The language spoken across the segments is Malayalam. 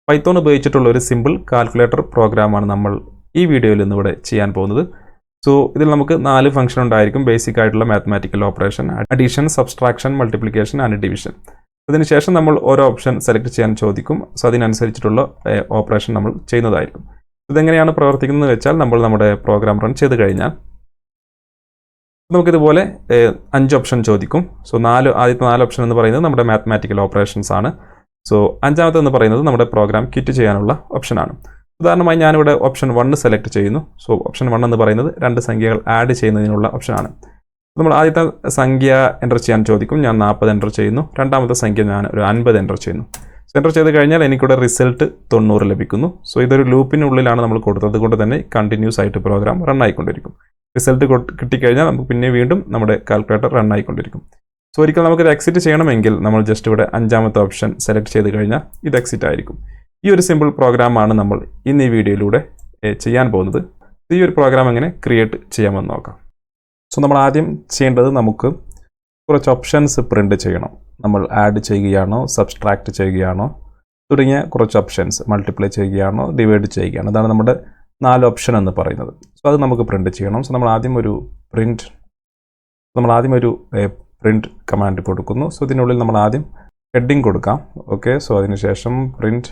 പൈത്തോൺ ഉപയോഗിച്ചിട്ടുള്ള ഒരു സിമ്പിൾ കാൽക്കുലേറ്റർ പ്രോഗ്രാമാണ് നമ്മൾ ഈ വീഡിയോയിൽ ഇന്നിവിടെ ചെയ്യാൻ പോകുന്നത്. സോ ഇതിൽ നമുക്ക് 4 ഫംഗ്ഷൻ ഉണ്ടായിരിക്കും. ബേസിക് ആയിട്ടുള്ള mathematical operation, addition, subtraction, multiplication and division. അതിനുശേഷം നമ്മൾ ഓരോ ഓപ്ഷൻ സെലക്ട് ചെയ്യാൻ ചോദിക്കും. സോ അതിനനുസരിച്ചിട്ടുള്ള ഓപ്പറേഷൻ നമ്മൾ ചെയ്യുന്നതായിരിക്കും. ഇതെങ്ങനെയാണ് പ്രവർത്തിക്കുന്നത് വെച്ചാൽ നമ്മൾ നമ്മുടെ പ്രോഗ്രാം റൺ ചെയ്ത് കഴിഞ്ഞാൽ നമുക്കിതുപോലെ 5 ഓപ്ഷൻ ചോദിക്കും. സോ ആദ്യത്തെ 4 ഓപ്ഷൻ എന്ന് പറയുന്നത് നമ്മുടെ മാത്തമാറ്റിക്കൽ ഓപ്പറേഷൻസ് ആണ്. സോ അഞ്ചാമത്തെ എന്ന് പറയുന്നത് നമ്മുടെ പ്രോഗ്രാം ക്വിറ്റ് ചെയ്യാനുള്ള ഓപ്ഷനാണ്. ഉദാഹരണമായി ഞാനിവിടെ ഓപ്ഷൻ 1 സെലക്ട് ചെയ്യുന്നു. സോ ഓപ്ഷൻ 1 എന്ന് പറയുന്നത് 2 സംഖ്യകൾ ആഡ് ചെയ്യുന്നതിനുള്ള ഓപ്ഷനാണ്. നമ്മൾ ആദ്യത്തെ സംഖ്യ എൻ്റർ ചെയ്യാൻ ചോദിക്കും. ഞാൻ 40 എൻ്റർ ചെയ്യുന്നു. രണ്ടാമത്തെ സംഖ്യ ഞാൻ ഒരു 50 എൻ്റർ ചെയ്യുന്നു. എൻ്റർ ചെയ്ത് കഴിഞ്ഞാൽ എനിക്കിവിടെ റിസൾട്ട് 90 ലഭിക്കുന്നു. സോ ഇതൊരു ലൂപ്പിനുള്ളിലാണ് നമ്മൾ കൊടുത്തത് കൊണ്ട് തന്നെ കണ്ടിന്യൂസ് ആയിട്ട് പ്രോഗ്രാം റൺ ആയിക്കൊണ്ടിരിക്കും. റിസൾട്ട് കിട്ടിക്കഴിഞ്ഞാൽ നമുക്ക് പിന്നെ വീണ്ടും നമ്മുടെ കാൽക്കുലേറ്റർ റൺ ആയിക്കൊണ്ടിരിക്കും. സോ ഒരിക്കൽ നമുക്കിത് എക്സിറ്റ് ചെയ്യണമെങ്കിൽ നമ്മൾ ജസ്റ്റ് ഇവിടെ 5ാമത്തെ ഓപ്ഷൻ സെലക്ട് ചെയ്ത് കഴിഞ്ഞാൽ ഇത് എക്സിറ്റ് ആയിരിക്കും. ഈ ഒരു സിമ്പിൾ പ്രോഗ്രാമാണ് നമ്മൾ ഇന്ന് ഈ വീഡിയോയിലൂടെ ചെയ്യാൻ പോകുന്നത്. ഈ ഒരു പ്രോഗ്രാം എങ്ങനെ ക്രിയേറ്റ് ചെയ്യാമെന്ന് നോക്കാം. സോ നമ്മൾ ആദ്യം ചെയ്യേണ്ടത് നമുക്ക് കുറച്ച് ഓപ്ഷൻസ് പ്രിൻ്റ് ചെയ്യണം. നമ്മൾ ആഡ് ചെയ്യുകയാണോ, സബ്സ്ട്രാക്റ്റ് ചെയ്യുകയാണോ തുടങ്ങിയ കുറച്ച് ഓപ്ഷൻസ്, മൾട്ടിപ്ലൈ ചെയ്യുകയാണോ, ഡിവൈഡ് ചെയ്യുകയാണോ, അതാണ് നമ്മുടെ 4 ഓപ്ഷൻ എന്ന് പറയുന്നത്. സോ അത് നമുക്ക് പ്രിൻ്റ് ചെയ്യണം. സോ നമ്മൾ ആദ്യം ഒരു പ്രിൻ്റ് കമാൻഡ് കൊടുക്കുന്നു. സോ ഇതിനുള്ളിൽ നമ്മൾ ആദ്യം ഹെഡിങ് കൊടുക്കാം. ഓക്കെ, സോ അതിനുശേഷം പ്രിൻ്റ്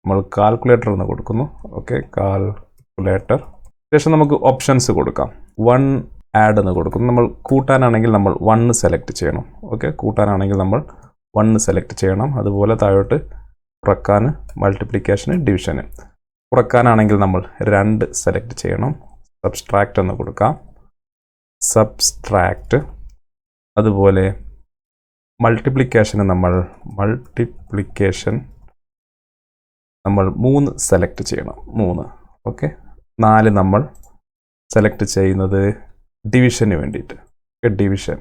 നമ്മൾ കാൽക്കുലേറ്റർ എന്ന് കൊടുക്കുന്നു. Okay, calculator. ശേഷം നമുക്ക് ഓപ്ഷൻസ് കൊടുക്കാം. 1 ആഡ് എന്ന് കൊടുക്കുന്നു. നമ്മൾ കൂട്ടാനാണെങ്കിൽ നമ്മൾ 1 സെലക്ട് ചെയ്യണം. ഓക്കെ, കൂട്ടാനാണെങ്കിൽ നമ്മൾ 1 സെലക്ട് ചെയ്യണം. അതുപോലെ താഴോട്ട് കുറക്കാൻ, മൾട്ടിപ്ലിക്കേഷന്, ഡിവിഷന്. കുറക്കാനാണെങ്കിൽ നമ്മൾ 2 സെലക്ട് ചെയ്യണം. സബ്സ്ട്രാക്റ്റ് എന്ന് കൊടുക്കാം. സബ്സ്ട്രാക്റ്റ്. അതുപോലെ മൾട്ടിപ്ലിക്കേഷന് നമ്മൾ 3 സെലക്ട് ചെയ്യണം. 3. ഓക്കെ, 4 നമ്മൾ സെലക്ട് ചെയ്യുന്നത് ഡിവിഷന് വേണ്ടിയിട്ട്. ഡിവിഷൻ.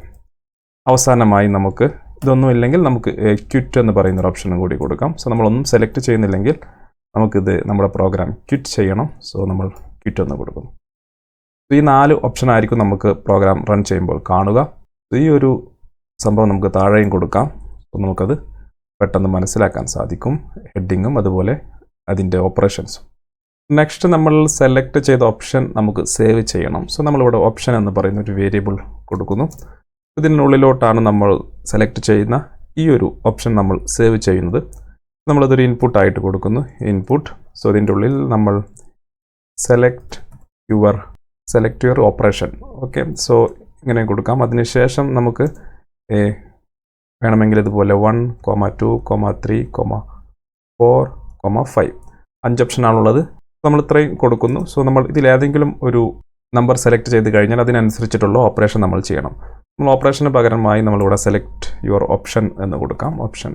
അവസാനമായി നമുക്ക് ഇതൊന്നുമില്ലെങ്കിൽ നമുക്ക് ക്വിറ്റ് എന്ന് പറയുന്നൊരു ഓപ്ഷനും കൂടി കൊടുക്കാം. സോ നമ്മളൊന്നും സെലക്ട് ചെയ്യുന്നില്ലെങ്കിൽ നമുക്കിത് നമ്മുടെ പ്രോഗ്രാം ക്വിറ്റ് ചെയ്യണം. സോ നമ്മൾ ക്വിറ്റ് എന്ന് കൊടുക്കുന്നു. ഈ 4 ഓപ്ഷൻ ആയിരിക്കും നമുക്ക് പ്രോഗ്രാം റൺ ചെയ്യുമ്പോൾ കാണുക. ഈ ഒരു സംഭവം നമുക്ക് താഴെയും കൊടുക്കാം. സോ നമുക്കത് പെട്ടെന്ന് മനസ്സിലാക്കാൻ സാധിക്കും. ഹെഡിങ്ങും അതുപോലെ അതിൻ്റെ ഓപ്പറേഷൻസും. നെക്സ്റ്റ് നമ്മൾ സെലക്ട് ചെയ്ത ഓപ്ഷൻ നമുക്ക് സേവ് ചെയ്യണം. സോ നമ്മളിവിടെ ഓപ്ഷൻ എന്ന് പറയുന്ന ഒരു വേരിയബിൾ കൊടുക്കുന്നു. ഇതിനുള്ളിലോട്ടാണ് നമ്മൾ സെലക്ട് ചെയ്യുന്ന ഈ ഒരു ഓപ്ഷൻ നമ്മൾ സേവ് ചെയ്യുന്നത്. നമ്മളതൊരു ഇൻപുട്ടായിട്ട് കൊടുക്കുന്നു. ഇൻപുട്ട്. സോ ഇതിൻ്റെ ഉള്ളിൽ നമ്മൾ select your operation. Okay, so ഇങ്ങനെ കൊടുക്കാം. അതിനുശേഷം നമുക്ക് വേണമെങ്കിൽ ഇതുപോലെ 1, 2, 3, 4, 5 5 ഓപ്ഷനാണുള്ളത്. നമ്മൾ ഇത്രയും കൊടുക്കുന്നു. സോ നമ്മൾ ഇതിലേതെങ്കിലും ഒരു നമ്പർ സെലക്ട് ചെയ്ത് കഴിഞ്ഞാൽ അതിനനുസരിച്ചിട്ടുള്ള ഓപ്പറേഷൻ നമ്മൾ ചെയ്യണം. നമ്മൾ ഓപ്പറേഷന് പകരമായി നമ്മളിവിടെ സെലക്ട് യുവർ ഓപ്ഷൻ എന്ന് കൊടുക്കാം. ഓപ്ഷൻ.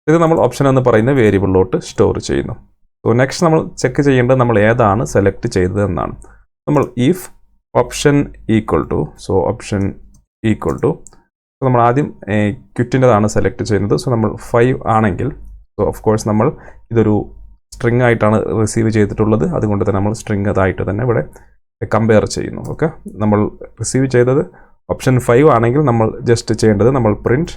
ഇത് നമ്മൾ ഓപ്ഷൻ എന്ന് പറയുന്ന വേരിയബിളിലോട്ട് സ്റ്റോർ ചെയ്യുന്നു. സോ നെക്സ്റ്റ് നമ്മൾ ചെക്ക് ചെയ്യേണ്ടത് നമ്മൾ ഏതാണ് സെലക്ട് ചെയ്തത് എന്നാണ്. നമ്മൾ if option equal to, so option equal to, നമ്മൾ ആദ്യം ക്വിറ്റിൻ്റെതാണ് സെലക്ട് ചെയ്യുന്നത്. സോ നമ്മൾ 5 ആണെങ്കിൽ, സോ ഓഫ് കോഴ്സ് നമ്മൾ ഇതൊരു സ്ട്രിങ് ആയിട്ടാണ് റിസീവ് ചെയ്തിട്ടുള്ളത്. അതുകൊണ്ട് തന്നെ നമ്മൾ സ്ട്രിങ് അതായിട്ട് തന്നെ ഇവിടെ കമ്പയർ ചെയ്യുന്നു. ഓക്കെ, നമ്മൾ റിസീവ് ചെയ്തത് ഓപ്ഷൻ 5 ആണെങ്കിൽ നമ്മൾ ജസ്റ്റ് ചെയ്യേണ്ടത് നമ്മൾ പ്രിൻറ്റ്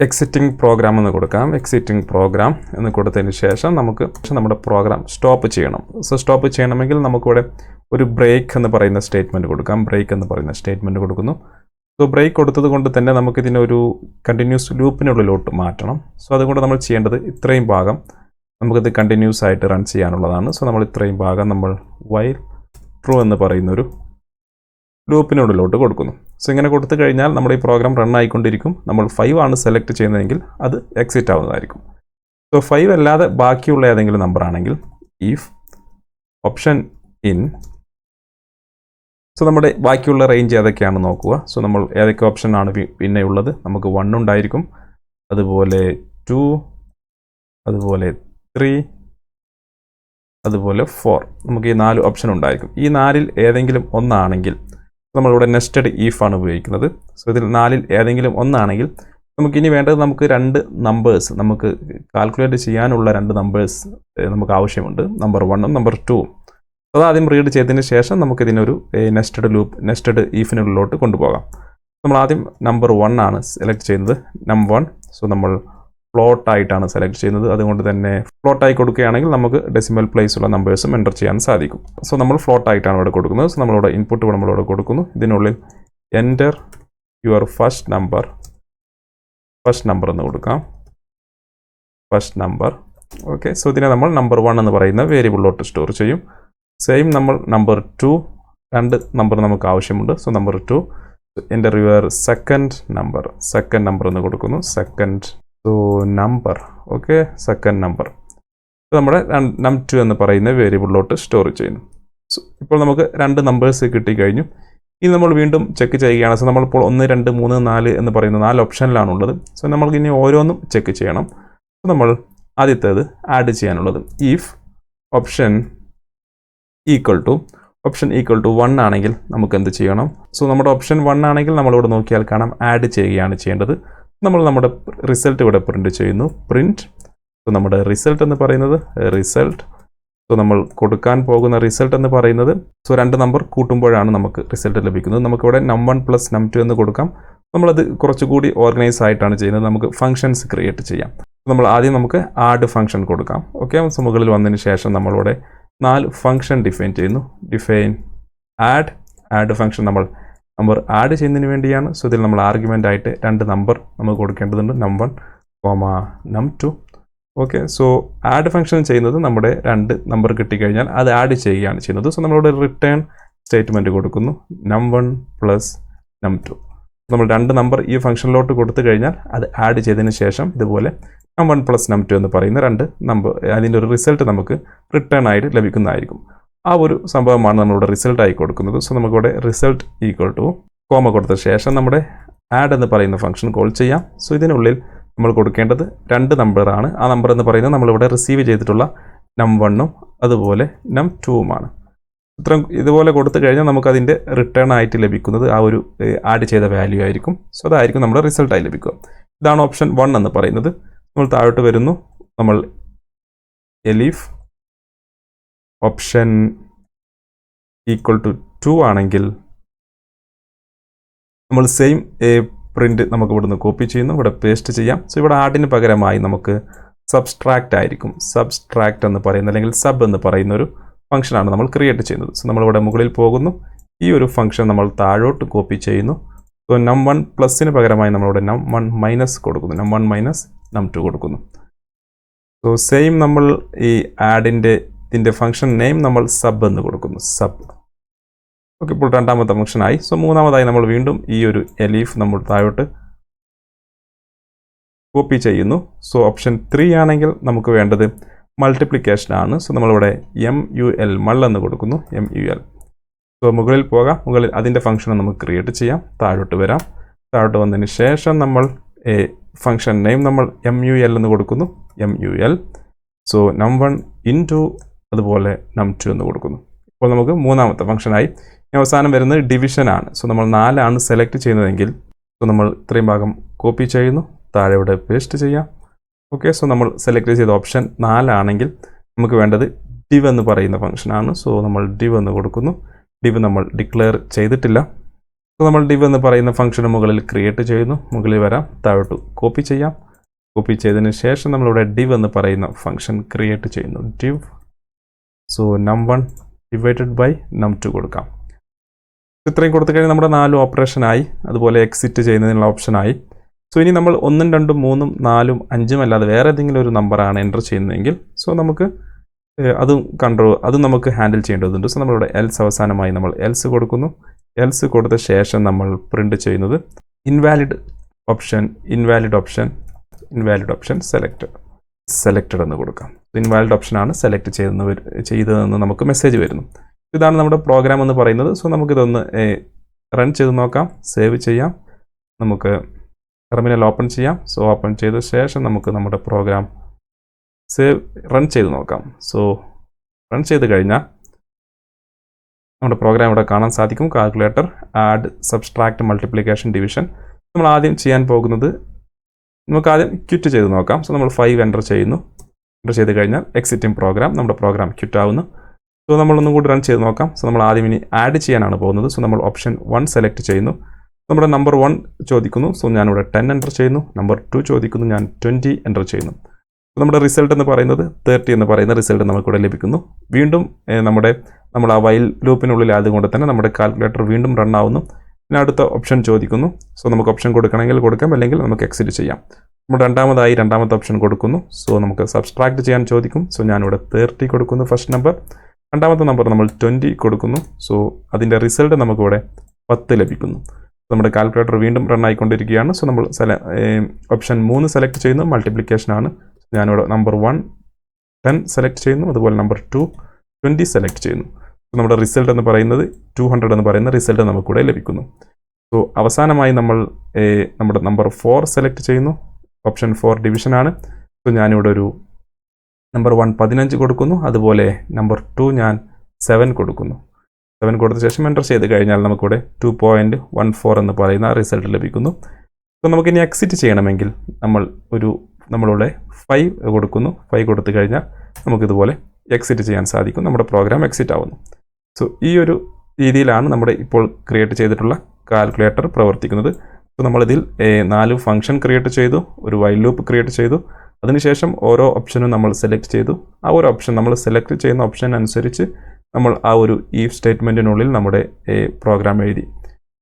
എക്സിറ്റിംഗ് പ്രോഗ്രാം എന്ന് കൊടുക്കാം. എക്സിറ്റിംഗ് പ്രോഗ്രാം എന്ന് കൊടുത്തതിന് ശേഷം നമുക്ക് നമ്മുടെ പ്രോഗ്രാം സ്റ്റോപ്പ് ചെയ്യണം. സോ സ്റ്റോപ്പ് ചെയ്യണമെങ്കിൽ നമുക്കിവിടെ ഒരു ബ്രേക്ക് എന്ന് പറയുന്ന സ്റ്റേറ്റ്മെൻറ്റ് കൊടുക്കാം. ബ്രേക്ക് എന്ന് പറയുന്ന സ്റ്റേറ്റ്മെൻറ്റ് കൊടുക്കുന്നു. സോ ബ്രേക്ക് കൊടുത്തത് കൊണ്ട് തന്നെ നമുക്കിതിനൊരു കണ്ടിന്യൂസ് ലൂപ്പിനുള്ളിലോട്ട് മാറ്റണം. സോ അതുകൊണ്ട് നമ്മൾ ചെയ്യേണ്ടത് ഇത്രയും ഭാഗം നമുക്കിത് കണ്ടിന്യൂസ് ആയിട്ട് റൺ ചെയ്യാനുള്ളതാണ്. സോ നമ്മൾ ഇത്രയും ഭാഗം നമ്മൾ വൈൽ ട്രൂ എന്ന് പറയുന്നൊരു ലൂപ്പിനുള്ളിലോട്ട് കൊടുക്കുന്നു. സോ ഇങ്ങനെ കൊടുത്തു കഴിഞ്ഞാൽ നമ്മുടെ ഈ പ്രോഗ്രാം റൺ ആയിക്കൊണ്ടിരിക്കും. നമ്മൾ 5 ആണ് സെലക്ട് ചെയ്യുന്നതെങ്കിൽ അത് എക്സിറ്റ് ആവുന്നതായിരിക്കും. സോ 5 അല്ലാതെ ബാക്കിയുള്ള ഏതെങ്കിലും നമ്പർ ആണെങ്കിൽ ഇഫ് ഓപ്ഷൻ ഇൻ, സോ നമ്മുടെ ബാക്കിയുള്ള റേഞ്ച് ഏതൊക്കെയാണെന്ന് നോക്കുക. സോ നമ്മൾ ഏതൊക്കെ ഓപ്ഷൻ ആണ് പിന്നെ ഉള്ളത്. നമുക്ക് 1 ഉണ്ടായിരിക്കും, അതുപോലെ 2, അതുപോലെ 3, അതുപോലെ 4. നമുക്ക് ഈ 4 ഓപ്ഷൻ ഉണ്ടായിരിക്കും. ഈ 4ൽ ഏതെങ്കിലും ഒന്നാണെങ്കിൽ നമ്മളിവിടെ നെസ്റ്റഡ് ഈഫ് ആണ് ഉപയോഗിക്കുന്നത്. സോ ഇതിൽ 4ൽ ഏതെങ്കിലും ഒന്നാണെങ്കിൽ നമുക്കിനി വേണ്ടത് നമുക്ക് 2 നമ്പേഴ്സ്, നമുക്ക് കാൽക്കുലേറ്റ് ചെയ്യാനുള്ള 2 നമ്പേഴ്സ് നമുക്ക് ആവശ്യമുണ്ട്. നമ്പർ 1ഉം നമ്പർ 2ഉം. അത് ആദ്യം റീഡ് ചെയ്തതിന് ശേഷം നമുക്കിതിനൊരു നെസ്റ്റഡ് ഈഫിനുള്ളിലോട്ട് കൊണ്ടുപോകാം. നമ്മൾ ആദ്യം നമ്പർ 1 ആണ് സെലക്ട് ചെയ്യുന്നത്. നമ്പർ 1. സോ നമ്മൾ ഫ്ലോട്ട് ആയിട്ടാണ് സെലക്ട് ചെയ്യുന്നത്. അതുകൊണ്ട് തന്നെ ഫ്ലോട്ടായി കൊടുക്കുകയാണെങ്കിൽ നമുക്ക് ഡെസിമൽ പ്ലേസ് ഉള്ള നമ്പേഴ്സും എൻ്റർ ചെയ്യാൻ സാധിക്കും. സോ നമ്മൾ ഫ്ലോട്ട് ആയിട്ടാണ് ഇവിടെ കൊടുക്കുന്നത്. സോ നമ്മളിവിടെ ഇൻപുട്ട് നമ്മളിവിടെ കൊടുക്കുന്നു. ഇതിനുള്ളിൽ എൻ്റർ യുവർ ഫസ്റ്റ് നമ്പർ എന്ന് കൊടുക്കാം. First number. ഓക്കെ, സോ ഇതിനെ നമ്മൾ നമ്പർ 1 എന്ന് പറയുന്ന വേരിയബിളിലോട്ട് സ്റ്റോർ ചെയ്യും. സെയിം നമ്മൾ നമ്പർ 2, 2 നമ്പർ നമുക്ക് ആവശ്യമുണ്ട്. So number 2 enter your second number എന്ന് കൊടുക്കുന്നു. Second, so number. Okay, second number നമ്മുടെ num2 എന്ന് പറയുന്ന വേരിയബിളിലോട്ട് സ്റ്റോർ ചെയ്യുന്നു. സോ ഇപ്പോൾ നമുക്ക് 2 നമ്പേഴ്സ് കിട്ടിക്കഴിഞ്ഞു. ഇനി നമ്മൾ വീണ്ടും ചെക്ക് ചെയ്യുകയാണ്. സോ നമ്മളിപ്പോൾ 1, 2, 3, 4 എന്ന് പറയുന്ന 4 ഓപ്ഷനിലാണുള്ളത്. സോ നമ്മൾക്ക് ഇനി ഓരോന്നും ചെക്ക് ചെയ്യണം. സോ നമ്മൾ ആദ്യത്തേത് ആഡ് ചെയ്യാനുള്ളത് ഇഫ് ഓപ്ഷൻ ഈക്വൽ ടു 1 ആണെങ്കിൽ നമുക്ക് എന്ത് ചെയ്യണം? സോ നമ്മുടെ ഓപ്ഷൻ 1 ആണെങ്കിൽ നമ്മളിവിടെ നോക്കിയാൽ കാണാം ആഡ് ചെയ്യുകയാണ് ചെയ്യേണ്ടത്. നമ്മൾ നമ്മുടെ റിസൾട്ട് ഇവിടെ പ്രിൻറ്റ് ചെയ്യുന്നു. പ്രിൻറ്റ്. സോ നമ്മുടെ റിസൾട്ട് എന്ന് പറയുന്നത് റിസൾട്ട്. സോ നമ്മൾ കൊടുക്കാൻ പോകുന്ന റിസൾട്ട് എന്ന് പറയുന്നത്, സോ 2 നമ്പർ കൂട്ടുമ്പോഴാണ് നമുക്ക് റിസൾട്ട് ലഭിക്കുന്നത്. നമുക്കിവിടെ num1 + num2 എന്ന് കൊടുക്കാം. നമ്മളത് കുറച്ചുകൂടി ഓർഗനൈസ് ആയിട്ടാണ് ചെയ്യുന്നത്. നമുക്ക് ഫങ്ഷൻസ് ക്രിയേറ്റ് ചെയ്യാം. നമ്മൾ ആദ്യം നമുക്ക് ആഡ് ഫംഗ്ഷൻ കൊടുക്കാം. ഓക്കെ, സോ മുകളിൽ വന്നതിന് ശേഷം നമ്മളിവിടെ 4 ഫംഗ്ഷൻ ഡിഫൈൻ ചെയ്യുന്നു. ഡിഫൈൻ ആഡ് ഫംഗ്ഷൻ നമ്മൾ നമ്പർ ആഡ് ചെയ്യുന്നതിന് വേണ്ടിയാണ്. സോ ഇതിൽ നമ്മൾ ആർഗ്യുമെൻ്റ് ആയിട്ട് 2 നമ്പർ നമുക്ക് കൊടുക്കേണ്ടതുണ്ട്. num1, num2. Okay, so add function ചെയ്യുന്നത് നമ്മുടെ 2 നമ്പർ കിട്ടിക്കഴിഞ്ഞാൽ അത് ആഡ് ചെയ്യുകയാണ് ചെയ്യുന്നത്. സോ നമ്മളിവിടെ റിട്ടേൺ സ്റ്റേറ്റ്മെൻറ്റ് കൊടുക്കുന്നു. num1 + num2. നമ്മൾ 2 നമ്പർ ഈ ഫംഗ്ഷനിലോട്ട് കൊടുത്തു കഴിഞ്ഞാൽ അത് ആഡ് ചെയ്തതിന് ശേഷം ഇതുപോലെ num1 + num2 എന്ന് പറയുന്ന 2 നമ്പർ, അതിൻ്റെ ഒരു റിസൾട്ട് നമുക്ക് റിട്ടേൺ ആയിട്ട് ലഭിക്കുന്നതായിരിക്കും. ആ ഒരു സംഭവമാണ് നമ്മളിവിടെ റിസൾട്ട് ആയി കൊടുക്കുന്നത്. സോ നമുക്കിവിടെ റിസൾട്ട് ഈക്വൽ ടു കോമ കൊടുത്ത ശേഷം നമ്മുടെ ആഡ് എന്ന് പറയുന്ന ഫംഗ്ഷൻ കോൾ ചെയ്യാം. സോ ഇതിനുള്ളിൽ നമ്മൾ കൊടുക്കേണ്ടത് 2 നമ്പറാണ്. ആ നമ്പർ എന്ന് പറയുന്നത് നമ്മളിവിടെ റിസീവ് ചെയ്തിട്ടുള്ള num1ഉം അതുപോലെ num2ഉമാണ്. ഇതുപോലെ കൊടുത്തു കഴിഞ്ഞാൽ നമുക്കതിൻ്റെ റിട്ടേൺ ആയിട്ട് ലഭിക്കുന്നത് ആ ഒരു ആഡ് ചെയ്ത വാല്യൂ ആയിരിക്കും. സോ അതായിരിക്കും നമ്മുടെ റിസൾട്ടായി ലഭിക്കുക. ഇതാണ് ഓപ്ഷൻ 1 എന്ന് പറയുന്നത്. നമ്മൾ താഴോട്ട് വരുന്നു. നമ്മൾ എലിഫ് ഓപ്ഷൻ ഈക്വൽ ടു 2 ആണെങ്കിൽ നമ്മൾ സെയിം പ്രിൻറ്റ് നമുക്ക് ഇവിടുന്ന് കോപ്പി ചെയ്യുന്നു, ഇവിടെ പേസ്റ്റ് ചെയ്യാം. സോ ഇവിടെ ആഡിന് പകരമായി നമുക്ക് സബ്സ്ട്രാക്റ്റ് ആയിരിക്കും. സബ്സ്ട്രാക്റ്റ് എന്ന് പറയുന്ന അല്ലെങ്കിൽ സബ് എന്ന് പറയുന്ന ഒരു ഫംഗ്ഷനാണ് നമ്മൾ ക്രിയേറ്റ് ചെയ്യുന്നത്. സോ നമ്മളിവിടെ മുകളിൽ പോകുന്നു. ഈ ഒരു ഫംഗ്ഷൻ നമ്മൾ താഴോട്ട് കോപ്പി ചെയ്യുന്നു. സോ num1 പ്ലസിന് പകരമായി നമ്മളിവിടെ num1 - കൊടുക്കുന്നു. num1 - num2 കൊടുക്കുന്നു. സോ സെയിം നമ്മൾ ഈ ഇതിൻ്റെ ഫംഗ്ഷൻ നെയിം നമ്മൾ സബ് എന്ന് കൊടുക്കുന്നു. സബ്. ഓക്കെ, ഇപ്പോൾ 2ാമത്തെ ഫംഗ്ഷനായി. സോ 3ാമതായി നമ്മൾ വീണ്ടും ഈ ഒരു എലീഫ് നമ്മൾ താഴോട്ട് കോപ്പി ചെയ്യുന്നു. സോ ഓപ്ഷൻ 3 ആണെങ്കിൽ നമുക്ക് വേണ്ടത് മൾട്ടിപ്ലിക്കേഷൻ ആണ്. സോ നമ്മളിവിടെ mul എന്ന് കൊടുക്കുന്നു. mul. സോ മുകളിൽ പോകാം. മുകളിൽ അതിൻ്റെ ഫംഗ്ഷൻ നമുക്ക് ക്രിയേറ്റ് ചെയ്യാം. താഴോട്ട് വരാം. താഴോട്ട് വന്നതിന് ശേഷം നമ്മൾ ഫംഗ്ഷൻ നെയിം നമ്മൾ mul എന്ന് കൊടുക്കുന്നു. mul. സോ num1 * അതുപോലെ num2 എന്ന് കൊടുക്കുന്നു. ഇപ്പോൾ നമുക്ക് 3ാമത്തെ ഫംഗ്ഷനായി. അവസാനം വരുന്നത് ഡിവിഷൻ ആണ്. സോ നമ്മൾ 4 ആണ് സെലക്ട് ചെയ്യുന്നതെങ്കിൽ സോ നമ്മൾ ഇത്രയും ഭാഗം കോപ്പി ചെയ്യുന്നു. താഴെ ഇവിടെ പേസ്റ്റ് ചെയ്യാം. ഓക്കെ, സോ നമ്മൾ സെലക്ട് ചെയ്ത ഓപ്ഷൻ 4 ആണെങ്കിൽ നമുക്ക് വേണ്ടത് div എന്ന് പറയുന്ന ഫംഗ്ഷനാണ്. സോ നമ്മൾ div എന്ന് കൊടുക്കുന്നു. div നമ്മൾ ഡിക്ലെയർ ചെയ്തിട്ടില്ല. സോ നമ്മൾ div എന്ന് പറയുന്ന ഫംഗ്ഷന് മുകളിൽ ക്രിയേറ്റ് ചെയ്യുന്നു. മുകളിൽ വരാം. താഴോട്ട് കോപ്പി ചെയ്യാം. കോപ്പി ചെയ്തതിന് ശേഷം നമ്മളിവിടെ div എന്ന് പറയുന്ന ഫംഗ്ഷൻ ക്രിയേറ്റ് ചെയ്യുന്നു. div. സോ num1 / num2 കൊടുക്കാം. ഇത്രയും കൊടുത്തു കഴിഞ്ഞാൽ നമ്മുടെ 4 ഓപ്പറേഷനായി. അതുപോലെ എക്സിറ്റ് ചെയ്യുന്നതിനുള്ള ഓപ്ഷനായി. സോ ഇനി നമ്മൾ 1, 2, 3, 4, 5 അല്ലാതെ വേറെ ഏതെങ്കിലും ഒരു നമ്പറാണ് എൻ്റർ ചെയ്യുന്നതെങ്കിൽ സോ നമുക്ക് അതും നമുക്ക് ഹാൻഡിൽ ചെയ്യേണ്ടതുണ്ട്. സോ നമ്മളിവിടെ എൽസ് അവസാനമായി നമ്മൾ എൽസ് കൊടുക്കുന്നു. എൽസ് കൊടുത്ത ശേഷം നമ്മൾ പ്രിൻറ്റ് ചെയ്യുന്നത് ഇൻവാലിഡ് ഓപ്ഷൻ സെലക്റ്റഡ് എന്ന് കൊടുക്കാം. ഇൻവാലിഡ് ഓപ്ഷനാണ് സെലക്ട് ചെയ്തതെന്ന് നമുക്ക് മെസ്സേജ് വരുന്നു. ഇതാണ് നമ്മുടെ പ്രോഗ്രാം എന്ന് പറയുന്നത്. സോ നമുക്കിതൊന്ന് റൺ ചെയ്ത് നോക്കാം. സേവ് ചെയ്യാം. നമുക്ക് ടെർമിനൽ ഓപ്പൺ ചെയ്യാം. സോ ഓപ്പൺ ചെയ്ത ശേഷം നമുക്ക് നമ്മുടെ പ്രോഗ്രാം റൺ ചെയ്ത് നോക്കാം. സോ റൺ ചെയ്ത് കഴിഞ്ഞാൽ നമ്മുടെ പ്രോഗ്രാം ഇവിടെ കാണാൻ സാധിക്കും. Calculator, add, subtract, multiplication, division. നമ്മൾ ആദ്യം ചെയ്യാൻ പോകുന്നത് നമുക്ക് ആദ്യം ക്വിറ്റ് ചെയ്ത് നോക്കാം. സോ നമ്മൾ 5 എൻ്റർ ചെയ്യുന്നു. എൻ്റർ ചെയ്ത് കഴിഞ്ഞാൽ എക്സിറ്റിംഗ് പ്രോഗ്രാം, നമ്മുടെ പ്രോഗ്രാം ക്വിറ്റ് ആവുന്നു. സോ നമ്മളൊന്നും കൂടി റൺ ചെയ്ത് നോക്കാം. സോ നമ്മൾ ആദ്യം ഇനി ആഡ് ചെയ്യാനാണ് പോകുന്നത്. സോ നമ്മൾ ഓപ്ഷൻ 1 സെലക്ട് ചെയ്യുന്നു. നമ്മുടെ നമ്പർ 1 ചോദിക്കുന്നു. സോ ഞാനിവിടെ 10 എൻ്റർ ചെയ്യുന്നു. നമ്പർ 2 ചോദിക്കുന്നു. ഞാൻ 20 എൻ്റർ ചെയ്യുന്നു. നമ്മുടെ റിസൾട്ട് എന്ന് പറയുന്നത് 30 എന്ന് പറയുന്ന റിസൾട്ട് നമുക്കിവിടെ ലഭിക്കുന്നു. വീണ്ടും നമ്മൾ ആ വൈൽ ലൂപ്പിനുള്ളിൽ ആയതുകൊണ്ട് തന്നെ നമ്മുടെ കാൽക്കുലേറ്റർ വീണ്ടും റൺ ആവുന്നു. പിന്നെ അടുത്ത ഓപ്ഷൻ ചോദിക്കുന്നു. സോ നമുക്ക് ഓപ്ഷൻ കൊടുക്കണമെങ്കിൽ കൊടുക്കാം, അല്ലെങ്കിൽ നമുക്ക് എക്സിറ്റ് ചെയ്യാം. നമ്മൾ രണ്ടാമത്തെ ഓപ്ഷൻ കൊടുക്കുന്നു. സോ നമുക്ക് സബ്സ്ട്രാക്ട് ചെയ്യാൻ ചോദിക്കും. സോ ഞാനിവിടെ 30 കൊടുക്കുന്നു ഫസ്റ്റ് നമ്പർ. രണ്ടാമത്തെ നമ്പർ നമ്മൾ 20 കൊടുക്കുന്നു. സോ അതിൻ്റെ റിസൾട്ട് നമുക്കിവിടെ 10 ലഭിക്കുന്നു. നമ്മുടെ കാൽക്കുലേറ്റർ വീണ്ടും റൺ ആയിക്കൊണ്ടിരിക്കുകയാണ്. സോ നമ്മൾ ഓപ്ഷൻ 3 സെലക്ട് ചെയ്യുന്നു, മൾട്ടിപ്ലിക്കേഷൻ ആണ്. ഞാനിവിടെ നമ്പർ 1 10 സെലക്ട് ചെയ്യുന്നു. അതുപോലെ നമ്പർ 2 20 സെലക്ട് ചെയ്യുന്നു. സോ നമ്മുടെ റിസൾട്ട് എന്ന് പറയുന്നത് 200 എന്ന് പറയുന്ന റിസൾട്ട് നമുക്കിവിടെ ലഭിക്കുന്നു. സോ അവസാനമായി നമ്മൾ നമ്മുടെ നമ്പർ 4 സെലക്ട് ചെയ്യുന്നു. ഓപ്ഷൻ 4 ഡിവിഷൻ ആണ്. സോ ഞാനിവിടെ ഒരു നമ്പർ 1 15 കൊടുക്കുന്നു. അതുപോലെ നമ്പർ 2 ഞാൻ 7 കൊടുക്കുന്നു. 7 കൊടുത്ത ശേഷം എൻ്റർ ചെയ്ത് കഴിഞ്ഞാൽ നമുക്കിവിടെ 2.14 എന്ന് പറയുന്ന റിസൾട്ട് ലഭിക്കുന്നു. സോ നമുക്കിനി എക്സിറ്റ് ചെയ്യണമെങ്കിൽ നമ്മളിവിടെ 5 കൊടുക്കുന്നു. 5 കൊടുത്തു കഴിഞ്ഞാൽ നമുക്കിതുപോലെ എക്സിറ്റ് ചെയ്യാൻ സാധിക്കും. നമ്മുടെ പ്രോഗ്രാം എക്സിറ്റ് ആവുന്നു. സോ ഈ ഒരു രീതിയിലാണ് നമ്മുടെ ഇപ്പോൾ ക്രിയേറ്റ് ചെയ്തിട്ടുള്ള കാൽക്കുലേറ്റർ പ്രവർത്തിക്കുന്നത്. സോ നമ്മളിതിൽ 4 ഫംഗ്ഷൻ ക്രിയേറ്റ് ചെയ്തു, ഒരു വൈൽ ലൂപ്പ് ക്രിയേറ്റ് ചെയ്തു. അതിനുശേഷം ഓരോ ഓപ്ഷനും നമ്മൾ സെലക്ട് ചെയ്തു. ആ ഒരു ഓപ്ഷൻ നമ്മൾ സെലക്ട് ചെയ്യുന്ന ഓപ്ഷൻ അനുസരിച്ച് നമ്മൾ ആ ഒരു ഈഫ് സ്റ്റേറ്റ്മെൻറ്റിനുള്ളിൽ നമ്മുടെ പ്രോഗ്രാം എഴുതി.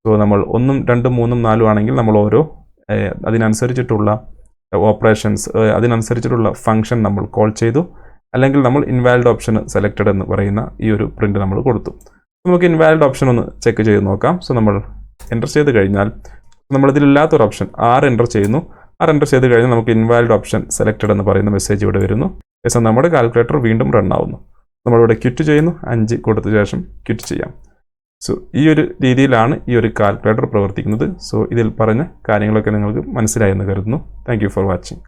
സോ നമ്മൾ 1, 2, 3, 4 ആണെങ്കിൽ നമ്മൾ ഓരോ അതിനനുസരിച്ചിട്ടുള്ള ഓപ്പറേഷൻസ്, അതിനനുസരിച്ചിട്ടുള്ള ഫംഗ്ഷൻ നമ്മൾ കോൾ ചെയ്തു. അല്ലെങ്കിൽ നമ്മൾ ഇൻവാലിഡ് ഓപ്ഷൻ സെലക്റ്റഡ് എന്ന് പറയുന്ന ഈ ഒരു പ്രിൻ്റ് നമ്മൾ കൊടുത്തു. നമുക്ക് ഇൻവാലിഡ് ഓപ്ഷൻ ഒന്ന് ചെക്ക് ചെയ്ത് നോക്കാം. സോ നമ്മൾ എൻ്റർ ചെയ്ത് കഴിഞ്ഞാൽ നമ്മളിതിലില്ലാത്തൊരു ഓപ്ഷൻ 6 എൻ്റർ ചെയ്യുന്നു. 6 എൻ്റർ ചെയ്ത് കഴിഞ്ഞാൽ നമുക്ക് ഇൻവാലിഡ് ഓപ്ഷൻ സെലക്റ്റഡ് എന്ന് പറയുന്ന മെസ്സേജ് ഇവിടെ വരുന്നു. ശേഷം നമ്മുടെ കാൽക്കുലേറ്റർ വീണ്ടും റൺ ആവുന്നു. നമ്മളിവിടെ ക്വിറ്റ് ചെയ്യുന്നു. 5 കൊടുത്ത ശേഷം ക്വിറ്റ് ചെയ്യാം. സോ ഈ ഒരു രീതിയിലാണ് ഈ ഒരു കാൽക്കുലേറ്റർ പ്രവർത്തിക്കുന്നത്. സോ ഇതിൽ പറഞ്ഞ കാര്യങ്ങളൊക്കെ നിങ്ങൾക്ക് മനസ്സിലായെന്ന് കരുതുന്നു. Thank you for watching.